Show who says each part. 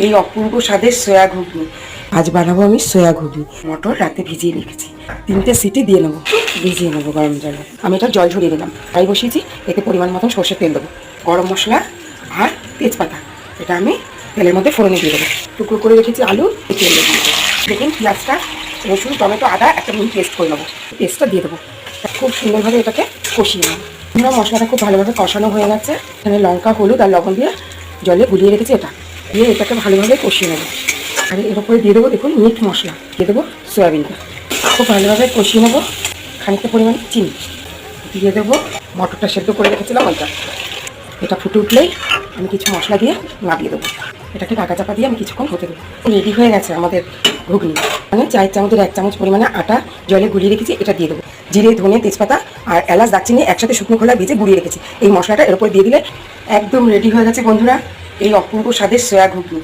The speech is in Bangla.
Speaker 1: এই অপূর্ব স্বাদের সয়া ঘুগনি। আজ বানাবো আমি সয়া ঘুগনি। মটর রাতে ভিজিয়ে রেখেছি, 3টে সিটি দিয়ে নেবো, ভিজিয়ে নেবো গরম জলে। আমি এটা জল ঝরিয়ে দিলাম, তাই বসিয়েছি। এতে পরিমাণ মতন সর্ষের তেল দেবো, গরম মশলা আর তেজপাতা। এটা আমি তেলের মধ্যে ফোড়নে দিয়ে দেবো। টুকরো করে রেখেছি আলু, তেল দিয়ে দেবো। দেখুন পেঁয়াজটা, রসুন, টমেটো, আদা একটা মিহি পেস্ট করে নেবো, পেস্টটা দিয়ে দেবো। খুব সুন্দরভাবে এটাকে কষিয়ে নেবো। আমরা মশলাটা খুব ভালোভাবে কষানো হয়ে গেছে। এখানে লঙ্কা, হলুদ আর লবণ দিয়ে জলে গুলিয়ে রেখেছি, এটা দিয়ে এটাকে ভালোভাবে কষিয়ে নেবো। আর এর উপরে দিয়ে দেবো দেখুন মিট মশলা, দিয়ে দেবো সয়াবিনটা, খুব ভালোভাবে কষিয়ে নেবো। খানিকটা পরিমাণ চিনি দিয়ে দেবো, মটরটা সেদ্ধ করে রেখেছিলাম ওইটা। এটা ফুটে উঠলেই আমি কিছু মশলা দিয়ে নামিয়ে দেবো। এটাকে ঢাকা চাপা দিয়ে আমি কিছুক্ষণ হতে দেবো। রেডি হয়ে গেছে আমাদের ঘুগনি। মানে 4 চামচের 1 চামচ পরিমাণে আটা জলে গুলিয়ে রেখেছি, এটা দিয়ে দেবো। জিরে, ধনে, তেজপাতা আর এলাচ, দারচিনি একসাথে শুকনো খোলায় ভেজে গুলিয়ে রেখেছি। এই মশলাটা এর উপরে দিয়ে দিলে একদম রেডি হয়ে গেছে বন্ধুরা এই অপূর্ব স্বাদের সয়া ঘুগনি।